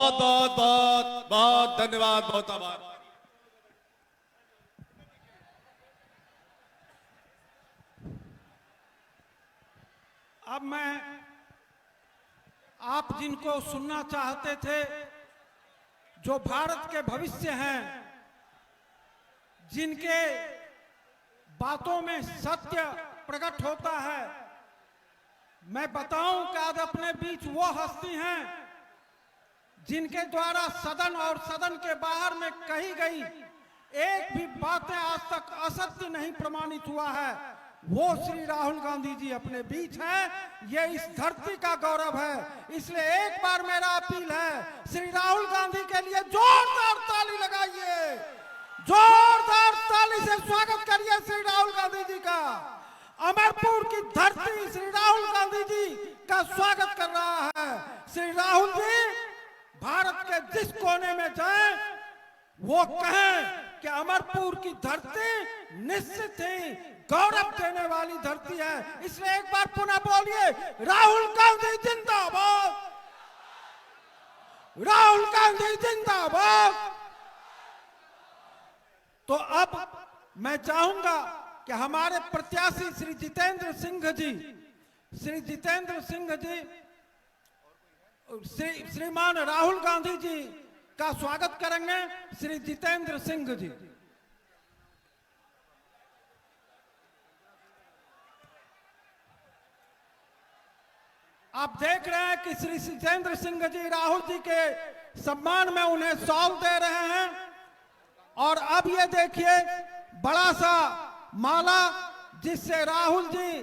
बहुत बहुत बहुत बहुत धन्यवाद, बहुत आभार। अब मैं आप जिनको सुनना चाहते थे, जो भारत के भविष्य हैं, जिनके बातों में सत्य प्रकट होता है, मैं बताऊं कि आज अपने बीच वो हस्ती हैं जिनके द्वारा सदन और सदन के बाहर में कही गई एक भी बातें आज तक असत्य नहीं प्रमाणित हुआ है। वो श्री राहुल गांधी जी अपने बीच हैं। ये इस धरती का गौरव है। इसलिए एक बार मेरा अपील है, श्री राहुल गांधी के लिए जोरदार ताली लगाइए, जोरदार ताली से स्वागत करिए श्री राहुल गांधी जी का। अमरपुर की धरती श्री राहुल गांधी जी का स्वागत कर रहा है। श्री राहुल जी भारत के जिस कोने में जाएं, वो कहें कि अमरपुर की धरती निश्चित ही गौरव देने वाली धरती है। इसलिए एक बार पुनः बोलिए, राहुल गांधी जिंदाबाद, राहुल गांधी जिंदाबाद। तो अब मैं चाहूंगा कि हमारे प्रत्याशी श्री जितेंद्र सिंह जी, श्री जितेंद्र सिंह जी श्रीमान राहुल गांधी जी का स्वागत करेंगे। श्री जितेंद्र सिंह जी। आप देख रहे हैं कि श्री जितेंद्र सिंह जी राहुल जी के सम्मान में उन्हें शॉल दे रहे हैं। और अब ये देखिए बड़ा सा माला जिससे राहुल जी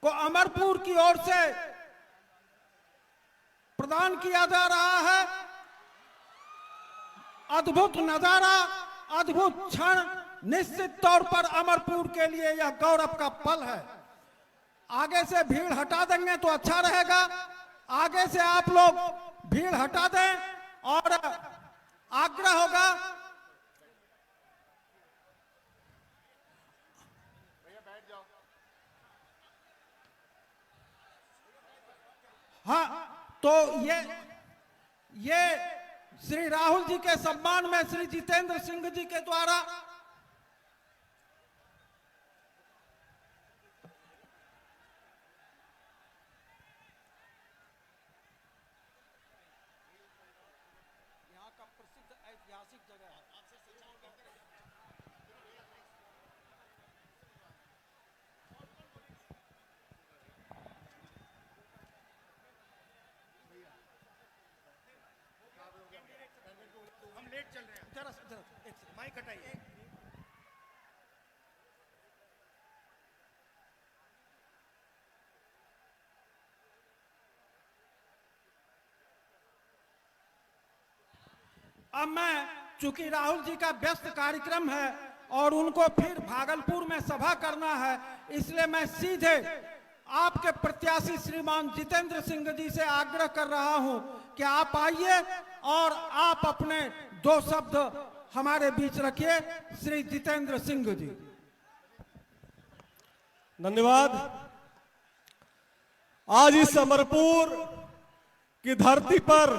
को अमरपुर की ओर से प्रदान किया जा रहा है। अद्भुत नजारा, अद्भुत क्षण, निश्चित तौर पर अमरपुर के लिए यह गौरव का पल है। आगे से भीड़ हटा देंगे तो अच्छा रहेगा। आगे से आप लोग भीड़ हटा दें और आग्रह होगा हाँ। तो ये श्री राहुल जी के सम्मान में श्री जितेंद्र सिंह जी के द्वारा यहाँ का प्रसिद्ध ऐतिहासिक जगह है। लेट चल रहे हैं, जरा माइक हटाइए। अब मैं, चूंकि राहुल जी का व्यस्त कार्यक्रम है और उनको फिर भागलपुर में सभा करना है, इसलिए मैं सीधे आपके प्रत्याशी श्रीमान जितेंद्र सिंह जी से आग्रह कर रहा हूं कि आप आइए और आप अपने दो शब्द हमारे बीच रखिए। श्री जितेंद्र सिंह जी। धन्यवाद। आज इस अमरपुर की धरती पर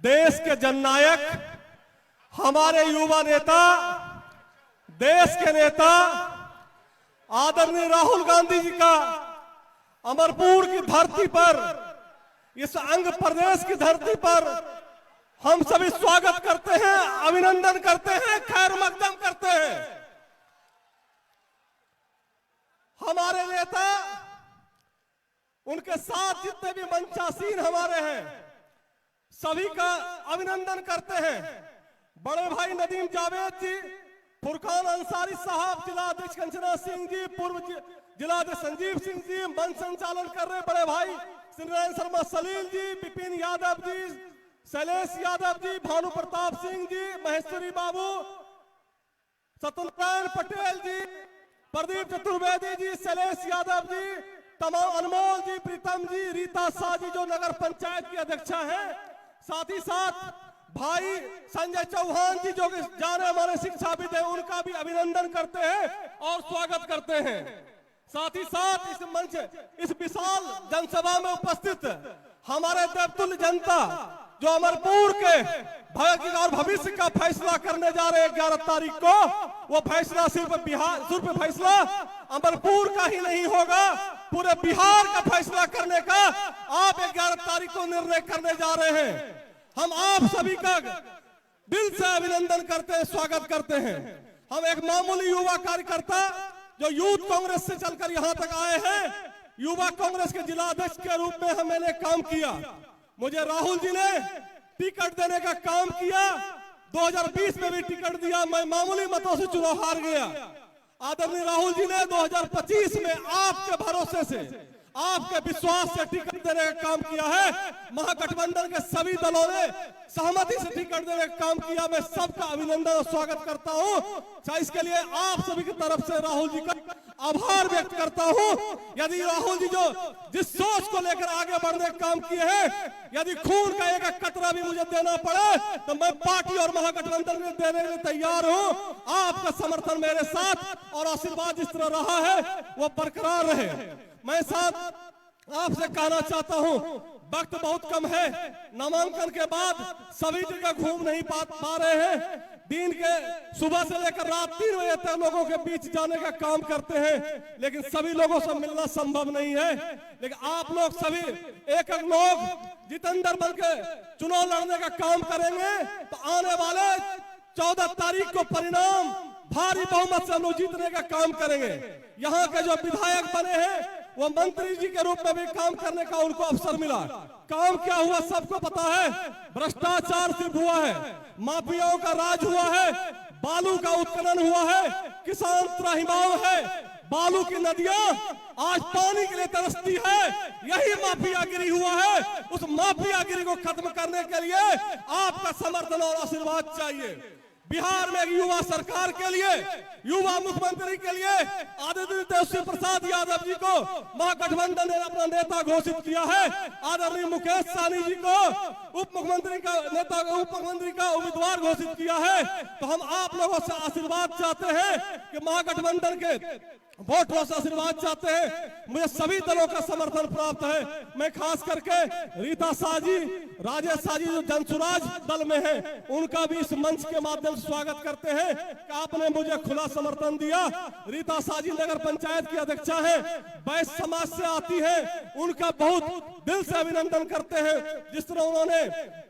देश के जननायक, हमारे युवा नेता, देश के नेता आदरणीय राहुल गांधी जी का अमरपुर की धरती पर, इस अंग प्रदेश की धरती पर हम सभी स्वागत करते हैं, अभिनंदन करते हैं, खैर मकदम करते हैं। हमारे नेता, उनके साथ जितने भी मंचासीन हमारे हैं, सभी का अभिनंदन करते हैं। बड़े भाई नदीम जावेद जी, फुरकान अंसारी साहब, जिलाध्यक्ष कंचना सिंह जी, पूर्व जिलाध्यक्ष संजीव सिंह जी, मंच संचालन कर रहे बड़े भाई श्री नारायण शर्मा सलील जी, विपिन यादव जी, शैलेश यादव जी, भानु प्रताप सिंह जी, महेश्वरी बाबू, सत्यनारायण पटेल जी, प्रदीप चतुर्वेदी जी, शैलेश यादव जी, तमाम अनमोल जी, प्रीतम जी, रीता शाह जी जो नगर पंचायत की अध्यक्षा हैं, साथ ही साथ भाई संजय चौहान जी जो जाने हमारे शिक्षाविद हैं, उनका भी अभिनंदन करते हैं और स्वागत करते हैं। साथ ही साथ इस मंच, इस विशाल जनसभा में उपस्थित हमारे देवतुल्य जनता जो अमरपुर के भाग्य और भविष्य का फैसला करने जा रहे हैं 11 तारीख को, वो फैसला सिर्फ फैसला अमरपुर का ही नहीं होगा, पूरे बिहार का फैसला करने का आप 11 तारीख को निर्णय करने जा रहे हैं। हम आप सभी का दिल से अभिनंदन करते हैं, स्वागत करते हैं। हम एक मामूली युवा कार्यकर्ता जो यूथ कांग्रेस से चलकर यहाँ तक आए हैं, युवा कांग्रेस के जिला अध्यक्ष के रूप में मैंने काम किया। मुझे राहुल जी ने टिकट देने का काम किया, 2020 में भी टिकट दिया, मैं मामूली मतों से चुनाव हार गया। आदरणीय राहुल जी ने 2025 में आपके भरोसे से, आपके विश्वास से टिकट देने का काम किया है। महागठबंधन के सभी दलों ने सहमति से टिकट देने का काम किया। मैं सबका अभिनंदन और स्वागत करता हूं। इसके लिए आप सभी की तरफ से राहुल जी का आभार व्यक्त करता हूं। यदि राहुल जी जो जिस सोच को लेकर आगे बढ़ने का काम किए हैं, यदि खून का एक कतरा भी मुझे देना पड़े तो मैं पार्टी और महागठबंधन में देने के लिए तैयार हूं। आपका समर्थन मेरे साथ और आशीर्वाद जिस तरह रहा है वो बरकरार रहे। मैं साथ आपसे कहना चाहता हूं, वक्त बहुत कम है, नामांकन के बाद सभी जगह घूम नहीं पा रहे हैं। दिन के सुबह से लेकर रात 3 बजे तक लोगों के बीच जाने का काम करते हैं, लेकिन सभी लोगों से मिलना संभव नहीं है। लेकिन आप लोग सभी एक लोग जितेंद्र बन के चुनाव लड़ने का काम करेंगे तो आने वाले 14 तारीख को परिणाम भारी बहुमत से हम लोग जीतने का काम करेंगे। यहाँ के जो विधायक बने हैं वो मंत्री जी के रूप में भी काम करने का उनको अवसर मिला। काम क्या हुआ सबको पता है, भ्रष्टाचार सिर्फ हुआ है, माफियाओं का राज हुआ है, बालू का उत्खनन हुआ है, किसान त्राहिमाम है, बालू की नदियां आज पानी के लिए तरसती है, यही माफियागिरी हुआ है। उस माफियागिरी को खत्म करने के लिए आपका समर्थन और आशीर्वाद चाहिए। बिहार में एक युवा सरकार के लिए, युवा मुख्यमंत्री के लिए आदरणीय तेजस्वी प्रसाद यादव जी को महागठबंधन ने अपना नेता घोषित किया है। आदरणीय मुकेश सहनी जी को उप मुख्यमंत्री का उम्मीदवार घोषित किया है। तो हम आप लोगों से आशीर्वाद चाहते हैं कि महागठबंधन के वोटों से आशीर्वाद चाहते हैं। मुझे सभी दलों का समर्थन प्राप्त है। मैं खास करके रीता शाह जी, राजेश शाह जी जो जनसुराज दल में हैं, उनका भी इस मंच के माध्यम से स्वागत करते हैं कि आपने मुझे खुला समर्थन दिया। रीता शाह जी नगर पंचायत की अध्यक्षा हैं, वैश्य समाज से आती हैं, उनका बहुत दिल से अभिनंदन करते हैं। जिस तरह उन्होंने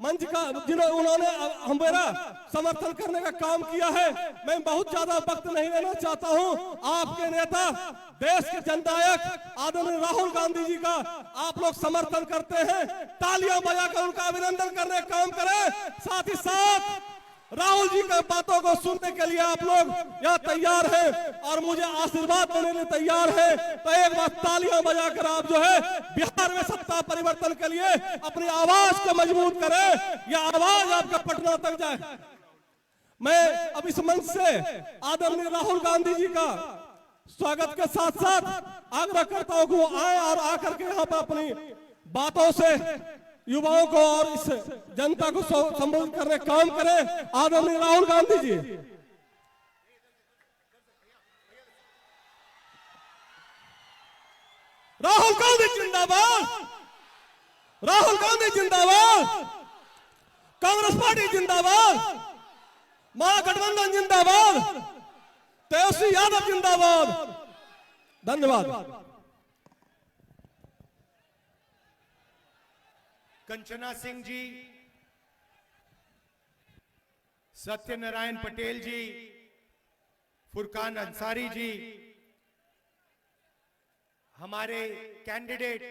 मंच का उन्होंने हमारा समर्थन करने का काम किया है। मैं बहुत ज्यादा वक्त नहीं लेना चाहता हूँ। आपके नेता देश के जननायक आदरणीय राहुल गांधी जी का आप लोग समर्थन करते हैं, तालियां बजाकर उनका अभिनंदन करने का काम करें। साथ ही साथ राहुल जी की बातों को सुनने के लिए आप लोग यहाँ तैयार हैं और मुझे आशीर्वाद देने के लिए तैयार हैं। तो एक बार तालियां बजाकर आप जो है बिहार में सत्ता परिवर्तन के लिए अपनी आवाज को मजबूत करें, यह आवाज आपका पटना तक जाए। मैं अब इस मंच से आदरणीय राहुल गांधी जी का स्वागत के साथ साथ आग्रह करता हूं कि वो आए और आकर के यहाँ पर अपनी बातों से युवाओं को और इस जनता को संबोधित करने का काम करें। आदरणीय राहुल गांधी जी। राहुल गांधी जिंदाबाद, राहुल गांधी जिंदाबाद, कांग्रेस पार्टी जिंदाबाद, महागठबंधन जिंदाबाद, तेजस्वी यादव जिंदाबाद। धन्यवाद। कंचना सिंह जी, सत्यनारायण पटेल जी, फुरकान अंसारी जी, हमारे कैंडिडेट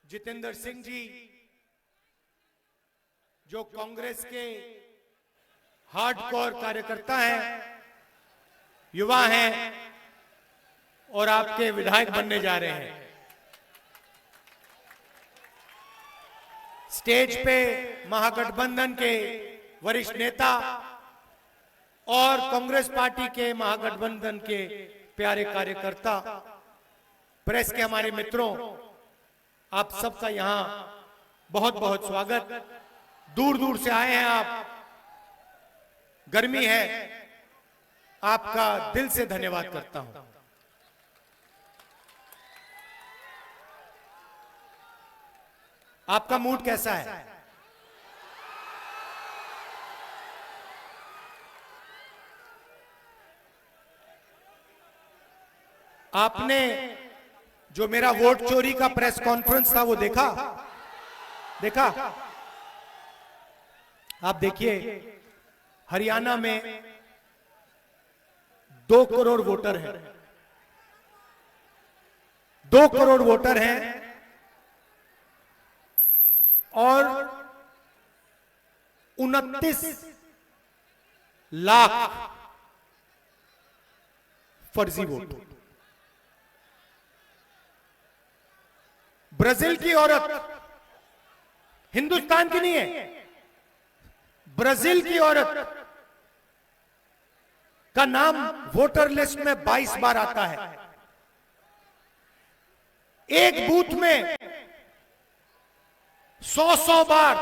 जितेंद्र सिंह जी जो कांग्रेस के हार्डकोर कार्यकर्ता हैं, युवा हैं और आपके विधायक बनने जा रहे हैं। स्टेज पे महागठबंधन के वरिष्ठ नेता और कांग्रेस पार्टी के महागठबंधन के प्यारे कार्यकर्ता, प्रेस के हमारे मित्रों, आप सबका यहां बहुत बहुत स्वागत। दूर दूर से आए हैं आप, गर्मी है, आपका दिल से धन्यवाद करता हूं। आपका मूड कैसा है? आपने जो मेरा वोट चोरी का प्रेस कॉन्फ्रेंस था वो देखा? आप देखिए, हरियाणा में 2 करोड़ वोटर हैं, 2 करोड़ वोटर हैं और 29 लाख फर्जी वोट। ब्राजील की औरत, हिंदुस्तान की नहीं है, ब्राजील की औरत का नाम वोटर लिस्ट में 22 बार आता है। एक बूथ में 100 बार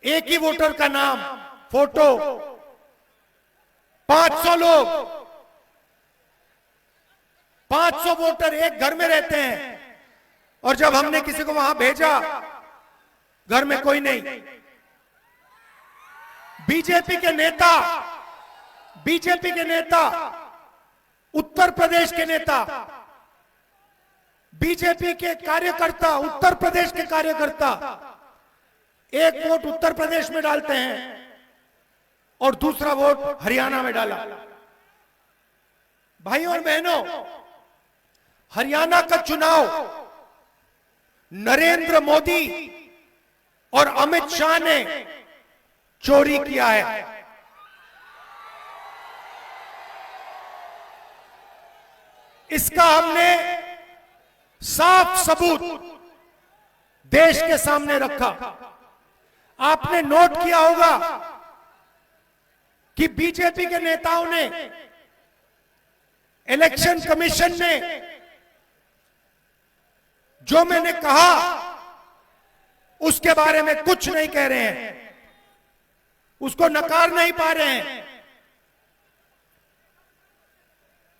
एक ही वोटर का नाम, फोटो, 500 लोग, 500 वोटर एक घर में रहते हैं और जब हमने किसी को वहां भेजा, घर में कोई नहीं। बीजेपी के नेता, उत्तर प्रदेश के नेता, बीजेपी के कार्यकर्ता, उत्तर प्रदेश के कार्यकर्ता एक वोट उत्तर प्रदेश में डालते हैं और दूसरा वोट हरियाणा में डाला। भाइयों और बहनों, हरियाणा का चुनाव नरेंद्र मोदी और अमित शाह ने चोरी किया है। इसका हमने साफ सबूत देश के सामने रखा। आपने नोट किया होगा कि बीजेपी के नेताओं ने, इलेक्शन कमीशन ने जो मैंने कहा उसके बारे में कुछ नहीं कह रहे हैं, उसको नकार नहीं पा रहे हैं।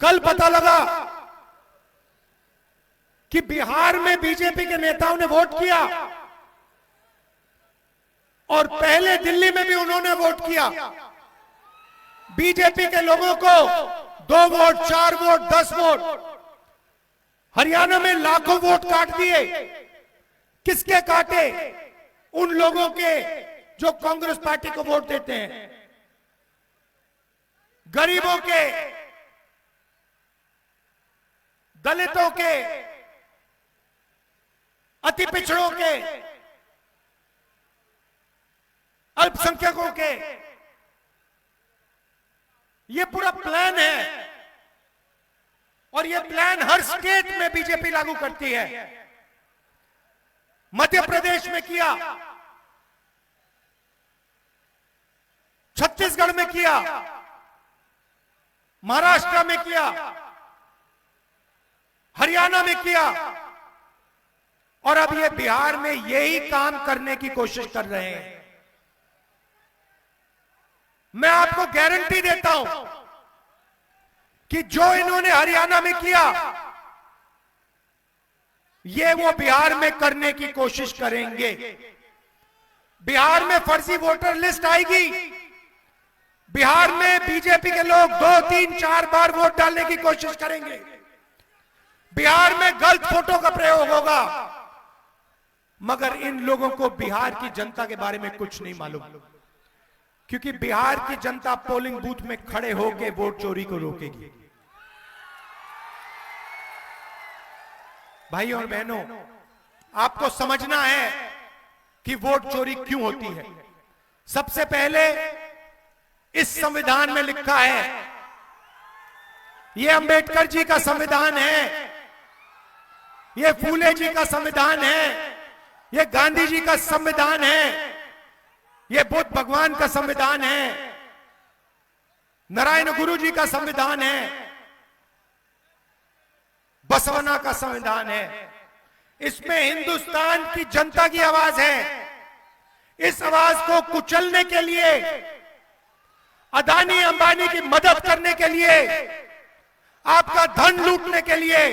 कल पता लगा कि बिहार में बीजेपी के नेताओं ने वोट किया और पहले दिल्ली में भी उन्होंने वोट किया। बीजेपी के लोगों को 2 वोट, 4 वोट, 10 वोट, हरियाणा में लाखों वोट काट दिए। किसके काटे? उन लोगों के जो कांग्रेस पार्टी को वोट देते हैं, गरीबों के, दलितों के, अति पिछड़ों के, अल्पसंख्यकों के। यह पूरा प्लान है और यह प्लान हर स्टेट में बीजेपी लागू करती है। मध्य प्रदेश में किया, छत्तीसगढ़ में किया, महाराष्ट्र में किया, हरियाणा में किया और अब ये बिहार में यही काम करने की कोशिश कर रहे हैं। मैं आपको गारंटी देता हूं कि जो इन्होंने हरियाणा में किया, ये वो बिहार में करने की कोशिश करेंगे। बिहार में फर्जी वोटर लिस्ट आएगी, बिहार में बीजेपी के लोग 2, 3, 4 बार वोट डालने की कोशिश करेंगे, बिहार में गलत फोटो का प्रयोग होगा। मगर इन लोगों को बिहार की जनता के बारे में कुछ नहीं मालूम, क्योंकि बिहार की जनता पोलिंग बूथ में खड़े होकर वोट चोरी को रोकेगी। भाइयों और बहनों, आपको समझना है कि वोट चोरी क्यों होती है। सबसे पहले इस संविधान में लिखा है, यह अंबेडकर जी का संविधान है, यह फूले जी का संविधान है, यह गांधी जी का संविधान है, यह बुद्ध भगवान का संविधान है, नारायण गुरु जी का संविधान है, बसवना का संविधान है। इसमें हिंदुस्तान की जनता की आवाज है। इस आवाज को कुचलने के लिए, अदानी अंबानी की मदद करने के लिए, आपका धन लूटने के लिए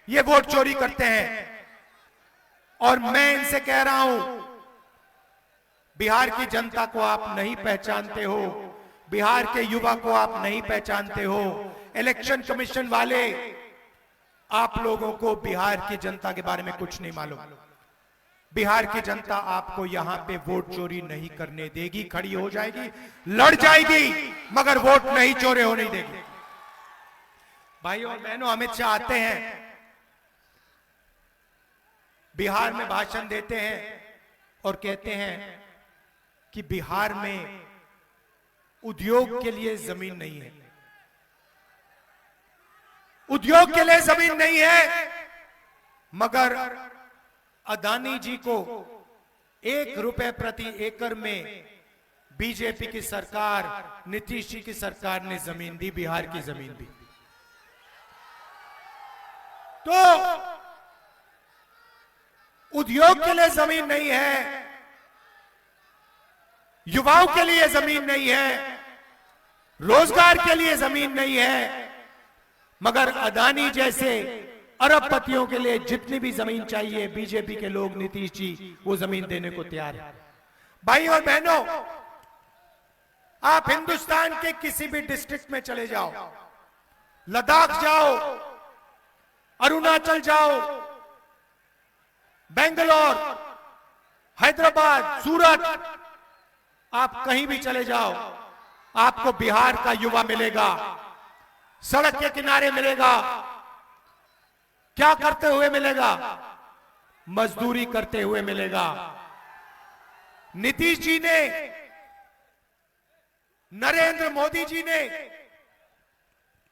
ये वोट चोरी करते हैं। और मैं इनसे कह रहा हूं, बिहार की जनता को आप नहीं पहचानते हो, बिहार के युवा को आप नहीं पहचानते हो। इलेक्शन कमीशन वाले, आप लोगों को बिहार की जनता के बारे में कुछ नहीं मालूम। बिहार की जनता आपको यहां पे वोट चोरी नहीं करने देगी, खड़ी हो जाएगी, लड़ जाएगी, मगर वोट नहीं चोरी होने देगी। भाइयों और बहनों, अमित शाह आते हैं, बिहार में भाषण देते हैं और कहते हैं कि बिहार में उद्योग के लिए जमीन नहीं है, उद्योग के लिए जमीन नहीं है, मगर अदानी जी को 1 रुपए प्रति एकड़ में बीजेपी की सरकार, नीतीश जी की सरकार ने जमीन दी, बिहार की जमीन दी। तो उद्योग के लिए जमीन नहीं है, युवाओं के लिए जमीन नहीं है, रोजगार के लिए जमीन नहीं है, मगर अदानी जैसे अरबपतियों के लिए जितनी भी जमीन चाहिए, बीजेपी के लोग, नीतीश जी वो जमीन देने को तैयार है। भाई और बहनों, आप हिंदुस्तान के किसी भी डिस्ट्रिक्ट में चले जाओ, लद्दाख जाओ, अरुणाचल जाओ, बेंगलोर, हैदराबाद, सूरत, आप कहीं भी चले जाओ, आपको बिहार का युवा मिलेगा, सड़क के किनारे मिलेगा। क्या करते हुए मिलेगा? मजदूरी करते हुए मिलेगा। नीतीश जी ने, नरेंद्र मोदी जी ने,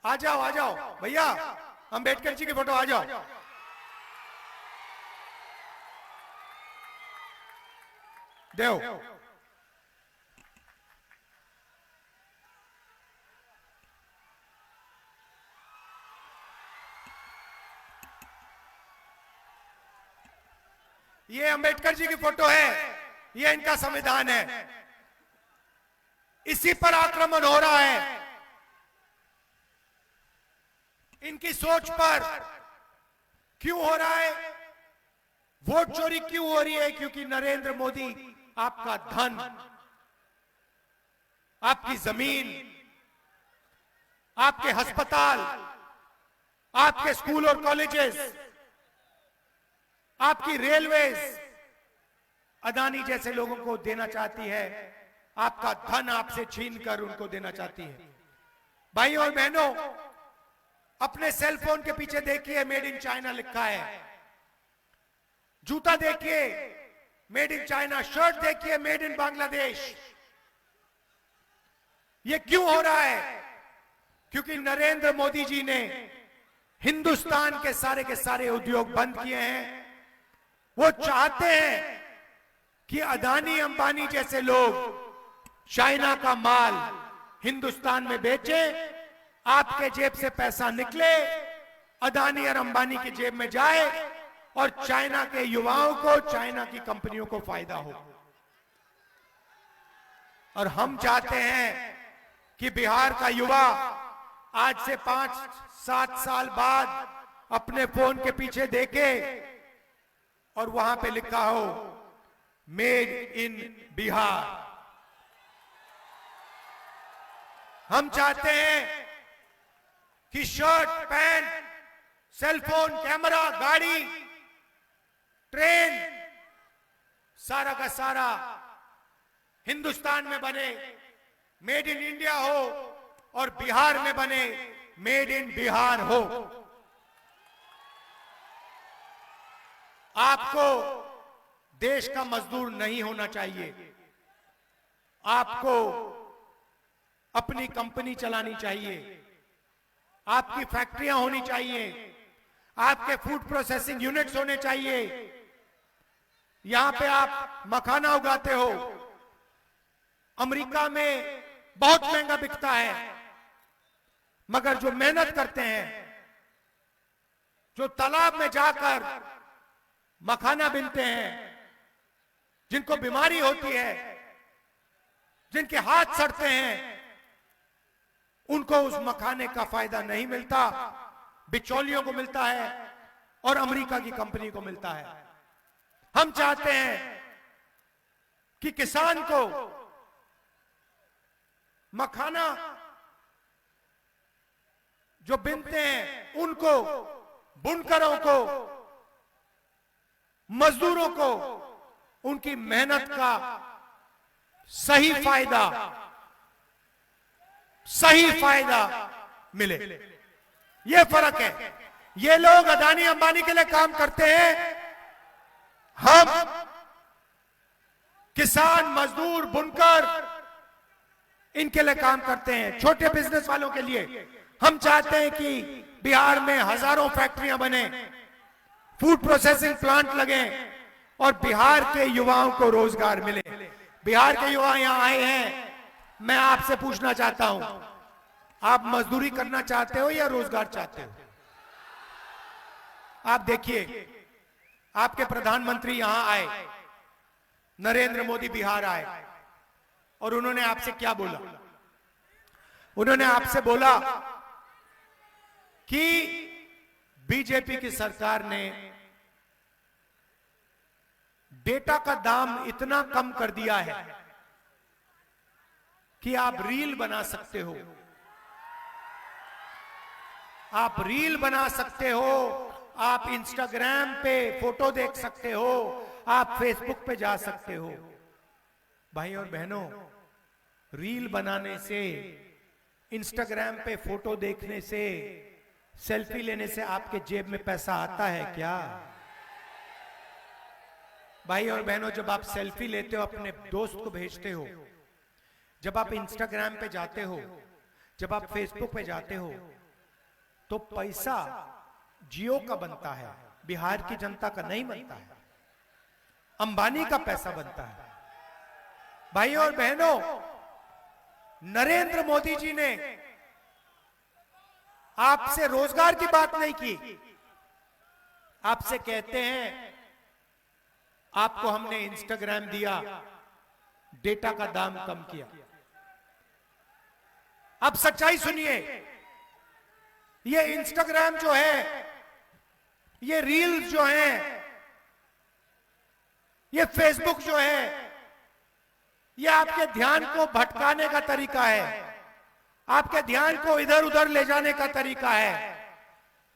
आ जाओ भैया, अंबेडकर जी की फोटो, आ जाओ। देव, ये अंबेडकर जी की फोटो है, ये इनका संविधान है, इसी पर आक्रमण हो रहा है। इनकी सोच पर क्यों हो रहा है? वोट चोरी क्यों हो रही है? क्योंकि नरेंद्र मोदी आपका धन, आपकी जमीन, आपके अस्पताल, आपके स्कूल और कॉलेजेस, आपकी रेलवेज अदानी जैसे लोगों को देना चाहती है, आपका धन आपसे छीनकर उनको देना चाहती है। भाइयों और बहनों, अपने सेल फोन के पीछे देखिए मेड इन चाइना लिखा है, जूता देखिए मेड इन चाइना, शर्ट देखिए मेड इन बांग्लादेश। ये क्यों हो रहा है? क्योंकि नरेंद्र मोदी जी ने हिंदुस्तान के सारे उद्योग बंद किए हैं। वो चाहते हैं कि अदानी अंबानी जैसे लोग चाइना का माल हिंदुस्तान में बेचे, आपके जेब से पैसा निकले, अदानी और अंबानी की जेब में जाए और चाइना के युवाओं को, चाइना की कंपनियों को फायदा हो। और हम चाहते हैं कि बिहार का युवा आज से 5-7 साल बाद अपने फोन के पीछे देखे और वहां पे लिखा हो मेड इन बिहार। हम चाहते हैं कि शर्ट, पैंट, सेलफोन, कैमरा, गाड़ी, ट्रेन, सारा का सारा हिंदुस्तान में बने, मेड इन इंडिया हो, और बिहार में बने मेड इन बिहार हो। आपको देश का मजदूर नहीं होना चाहिए, आपको अपनी कंपनी चलानी चाहिए, आपकी फैक्ट्रियां होनी चाहिए, आपके फूड प्रोसेसिंग यूनिट्स होने चाहिए। यहां पे आप मखाना उगाते हो, अमेरिका में बहुत महंगा बिकता है, मगर जो मेहनत करते हैं, जो तालाब में जाकर मखाना बीनते हैं, जिनको बीमारी होती है, जिनके हाथ सड़ते हैं, उनको उस मखाने का फायदा नहीं मिलता, बिचौलियों को मिलता है और अमेरिका की कंपनी को मिलता है। हम चाहते हैं कि किसान को मखाना जो बिनते हैं उनको, बुनकरों को, मजदूरों को उनकी मेहनत का सही फायदा मिले। यह फर्क है। ये लोग अदानी अंबानी के लिए काम करते हैं, हम किसान, मजदूर, बुनकर इनके लिए काम करते हैं, छोटे बिजनेस वालों के लिए। हम चाहते हैं कि बिहार में हजारों फैक्ट्रियां बने, फूड प्रोसेसिंग प्लांट लगे और बिहार के युवाओं को रोजगार मिले। बिहार के युवा यहां आए हैं, मैं आपसे पूछना चाहता हूं, आप मजदूरी करना चाहते हो या रोजगार चाहते हो? आप देखिए, आपके प्रधानमंत्री यहां आए, नरेंद्र मोदी बिहार आए और उन्होंने आपसे क्या बोला? उन्होंने आपसे बोला कि बीजेपी की सरकार ने डेटा का दाम इतना कम कर दिया है कि आप रील बना सकते हो, आप रील बना सकते हो, आप इंस्टाग्राम पे फोटो देख सकते हो, आप फेसबुक पे जा सकते हो। भाई और बहनों, रील बनाने से, इंस्टाग्राम पे फोटो देखने से, सेल्फी लेने से आपके जेब में पैसा आता है क्या? भाई और बहनों, जब आप सेल्फी लेते हो, अपने दोस्त को भेजते हो, जब आप इंस्टाग्राम पे जाते हो, जब आप फेसबुक पे जाते हो, तो पैसा जियो का बनता है, बिहार की जनता का नहीं बनता है, अंबानी का पैसा बनता है। भाई और बहनों, नरेंद्र मोदी जी ने आपसे रोजगार की बात नहीं की, आपसे कहते हैं आपको हमने इंस्टाग्राम दिया, डेटा का दाम कम किया। अब सच्चाई सुनिए, ये इंस्टाग्राम जो है, ये रील्स जो है, ये फेसबुक जो है, ये आपके ध्यान को भटकाने का तरीका है, आपके ध्यान को इधर उधर ले जाने का तरीका है।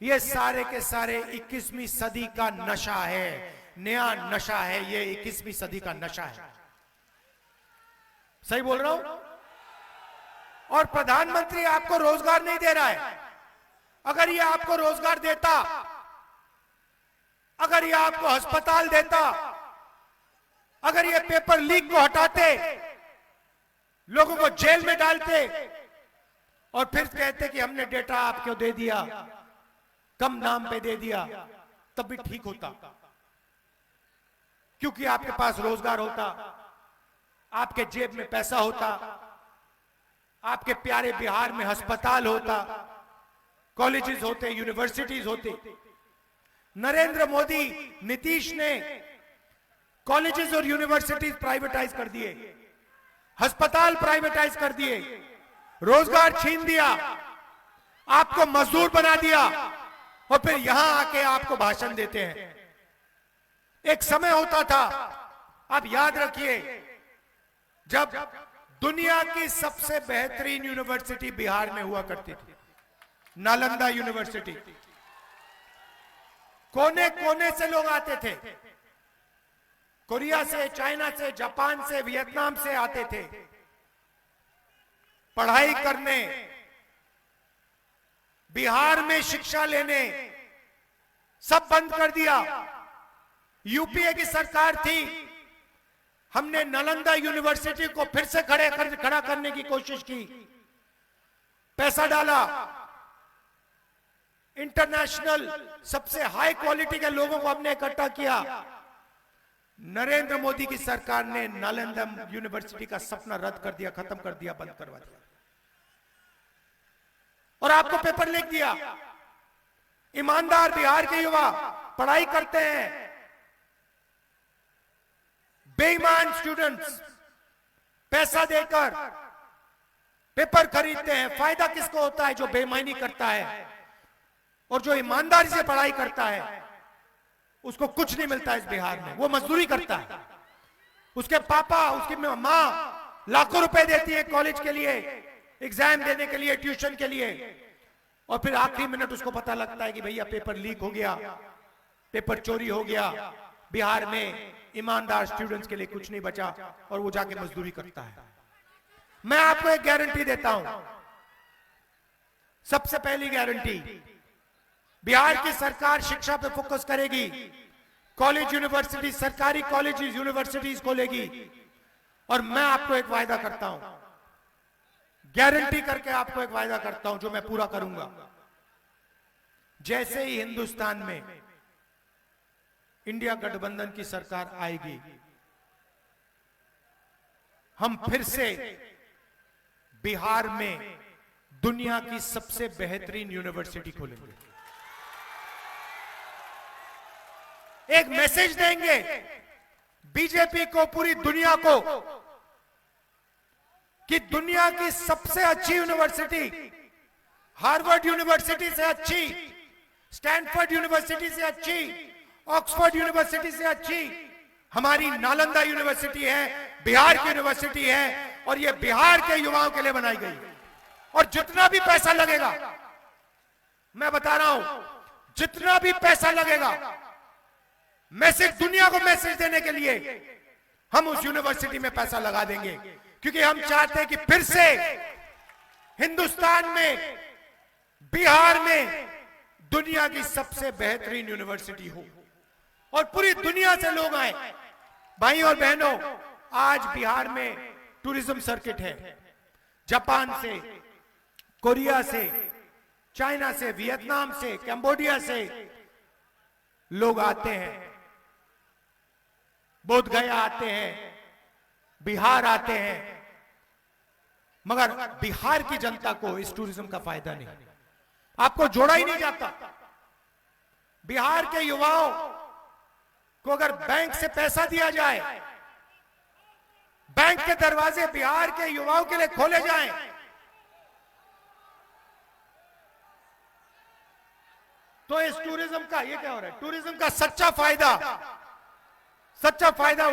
ये सारे के सारे 21वीं सदी का नशा है, नया नशा है, ये 21वीं सदी का नशा है। सही बोल रहा हूं? और प्रधानमंत्री आपको रोजगार नहीं दे रहा है। अगर ये आपको रोजगार देता, अगर ये आपको अस्पताल देता, अगर ये पेपर लीक को हटाते, लोगों को जेल में डालते और फिर कहते कि हमने डेटा आपको दे दिया, कम दाम पे दे दिया, तब भी ठीक होता, क्योंकि आपके पास रोजगार होता, आपके जेब में पैसा होता, आपके प्यारे बिहार में अस्पताल होता, कॉलेजेस होते, यूनिवर्सिटीज होते। नरेंद्र मोदी, नीतीश ने कॉलेजेस और यूनिवर्सिटीज प्राइवेटाइज कर दिए, अस्पताल प्राइवेटाइज कर दिए, रोजगार छीन दिया, आपको मजदूर बना दिया और फिर यहां आके आपको भाषण देते हैं। एक समय होता था, आप याद रखिए, जब दुनिया की सबसे बेहतरीन यूनिवर्सिटी बिहार में हुआ करती थी, नालंदा यूनिवर्सिटी। कोने कोने से लोग आते थे, कोरिया से, चाइना से, जापान से, वियतनाम से आते थे पढ़ाई करने, बिहार में शिक्षा लेने। सब बंद कर दिया। यूपीए की सरकार थी, हमने नालंदा यूनिवर्सिटी को फिर से खड़ा करने की कोशिश की, पैसा डाला, इंटरनेशनल सबसे हाई क्वालिटी के लोगों को हमने इकट्ठा किया। नरेंद्र मोदी की सरकार ने नालंदा यूनिवर्सिटी का सपना रद्द कर दिया, खत्म कर दिया, बंद करवा दिया और आपको पेपर लिख दिया। ईमानदार बिहार के युवा पढ़ाई करते हैं, बेईमान स्टूडेंट्स पैसा देकर पेपर खरीदते हैं। फायदा किसको होता है? जो बेईमानी करता है और जो ईमानदारी से पढ़ाई करता है। उसको कुछ नहीं मिलता इस बिहार में। वो मजदूरी करता है, उसके पापा उसकी माँ लाखों रुपए देती है कॉलेज के लिए, एग्जाम देने के लिए, ट्यूशन के लिए, और फिर आखिरी मिनट उसको पता लगता है कि भैया पेपर लीक हो गया, पेपर चोरी हो गया, बिहार में ईमानदार स्टूडेंट्स के लिए कुछ नहीं बचा, और वो जाके मजदूरी करता है। मैं आपको एक गारंटी देता हूं, सबसे पहली गारंटी, बिहार की सरकार शिक्षा पे फोकस करेगी, कॉलेज यूनिवर्सिटी, सरकारी कॉलेज यूनिवर्सिटीज खोलेगी, और मैं आपको एक वायदा करता हूं, गारंटी करके आपको एक वायदा करता हूं जो मैं पूरा करूंगा। जैसे ही हिंदुस्तान में इंडिया गठबंधन की सरकार आएगी, हम फिर से बिहार में दुनिया की सबसे बेहतरीन यूनिवर्सिटी खोलेंगे। एक मैसेज देंगे बीजेपी को, पूरी दुनिया को, कि दुनिया की सबसे अच्छी यूनिवर्सिटी, हार्वर्ड यूनिवर्सिटी से अच्छी, स्टैनफोर्ड यूनिवर्सिटी से अच्छी, ऑक्सफोर्ड यूनिवर्सिटी से अच्छी हमारी नालंदा यूनिवर्सिटी है, बिहार की यूनिवर्सिटी है, और यह बिहार के युवाओं के लिए बनाई गई। और जितना भी पैसा लगेगा, मैं बता रहा हूं, जितना भी पैसा लगेगा, मैसेज, दुनिया को मैसेज देने के लिए हम उस यूनिवर्सिटी में पैसा लगा देंगे, क्योंकि हम चाहते हैं कि फिर से हिंदुस्तान में, बिहार में दुनिया की सबसे बेहतरीन यूनिवर्सिटी हो और पूरी दुनिया से लोग आए। भाई और बहनों, आज बिहार में टूरिज्म सर्किट है, जापान से, कोरिया से, चाइना से, वियतनाम से, कंबोडिया से लोग आते हैं, बोध गया आते हैं, बिहार आते हैं, मगर बिहार की जनता को इस टूरिज्म का फायदा नहीं, आपको जोड़ा ही नहीं जाता। बिहार के युवाओं को अगर बैंक से पैसा दिया जाए, बैंक के दरवाजे बिहार के युवाओं के लिए खोले जाएं, तो इस टूरिज्म का, ये क्या हो रहा है, टूरिज्म का सच्चा फायदा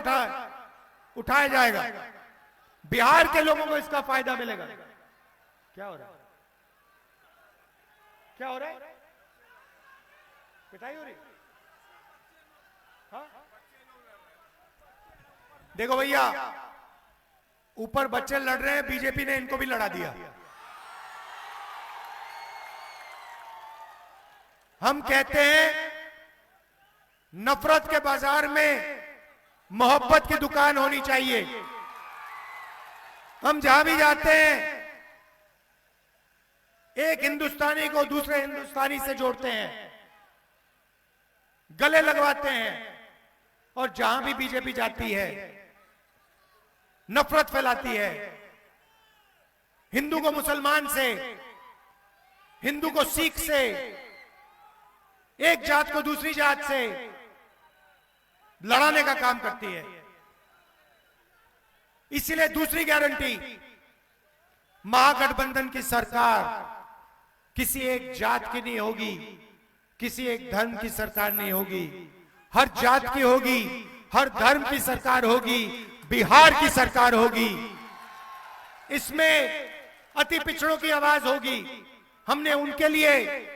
उठाया जाएगा, बिहार के लोगों को इसका फायदा मिलेगा। क्या हो रहा है, क्या हो रहा है, पिटाई हो रही? हाँ? देखो भैया, ऊपर बच्चे लड़ रहे हैं, बीजेपी ने इनको भी लड़ा दिया। हम कहते हैं नफरत के बाजार में मोहब्बत की दुकान होनी चाहिए। हम जहां भी जाते हैं, एक हिंदुस्तानी को दूसरे हिंदुस्तानी से जोड़ते हैं, गले लगवाते हैं, और जहां भी बीजेपी जाती है नफरत फैलाती है, हिंदू को मुसलमान से, हिंदू को सिख से, एक जात को दूसरी जात से लड़ाने का काम करती है। इसलिए दूसरी गारंटी, महागठबंधन की सरकार किसी एक जात की नहीं होगी, किसी एक धर्म की सरकार नहीं होगी, हर जात की होगी, हर धर्म की सरकार होगी, बिहार की सरकार होगी। इसमें अति पिछड़ों की आवाज होगी। हमने उनके लिए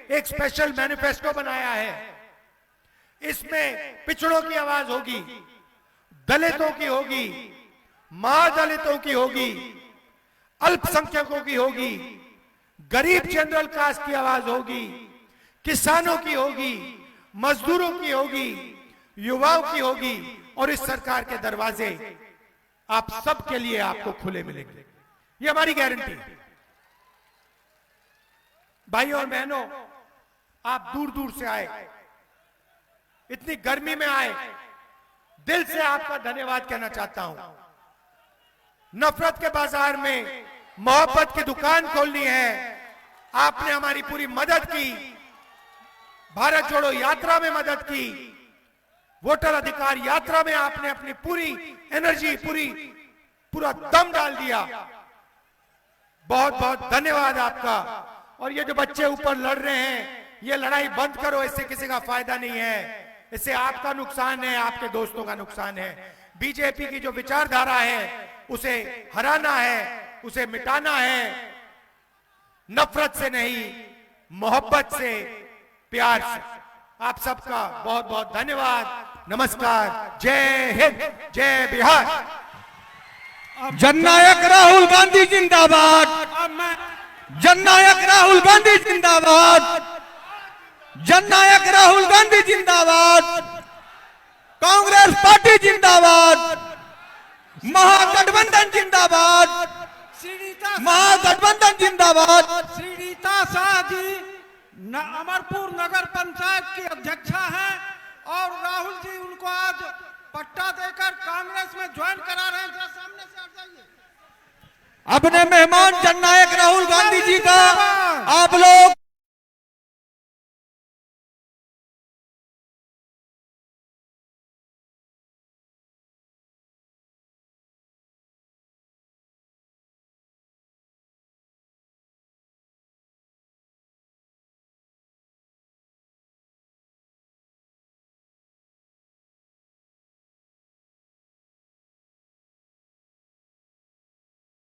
एक स्पेशल मैनिफेस्टो बनाया है, इसमें पिछड़ों की आवाज होगी, दलितों की होगी, महादलितों की होगी, अल्पसंख्यकों की होगी, गरीब जनरल कास्ट की आवाज होगी, किसानों की होगी, मजदूरों की होगी, युवाओं की होगी, और इस सरकार के दरवाजे आप सबके लिए आपको खुले मिलेंगे। ये हमारी गारंटी है। भाइयों और बहनों, आप दूर दूर से आए, इतनी गर्मी में आए, दिल से आपका धन्यवाद कहना चाहता हूं। नफरत के बाजार में मोहब्बत की दुकान खोलनी है, आपने हमारी पूरी मदद की, भारत जोड़ो यात्रा में मदद की, वोटर अधिकार यात्रा में आपने अपनी पूरी एनर्जी, पूरा दम डाल दिया। बहुत बहुत धन्यवाद आपका। और ये जो बच्चे ऊपर लड़ रहे हैं, ये लड़ाई बंद करो, इससे किसी का फायदा नहीं है। इससे आपका नुकसान है, आपके दोस्तों का नुकसान है। बीजेपी की जो विचारधारा है उसे हराना है, उसे मिटाना है, नफरत से नहीं, मोहब्बत से, प्यार से। आप सबका बहुत बहुत धन्यवाद। नमस्कार। जय हिंद, जय बिहार। जननायक राहुल गांधी जिंदाबाद। अब मैं जननायक राहुल गांधी जिंदाबाद। जननायक राहुल गांधी जिंदाबाद। कांग्रेस पार्टी जिंदाबाद। महागठबंधन जिंदाबाद। महागठबंधन जिंदाबाद। श्री रीता शाह जी अमरपुर नगर पंचायत की अध्यक्षा हैं और राहुल जी उनको आज पट्टा देकर कांग्रेस में ज्वाइन करा रहे हैं। सामने से हट जाइए। अपने मेहमान जननायक राहुल गांधी जी का आप लोग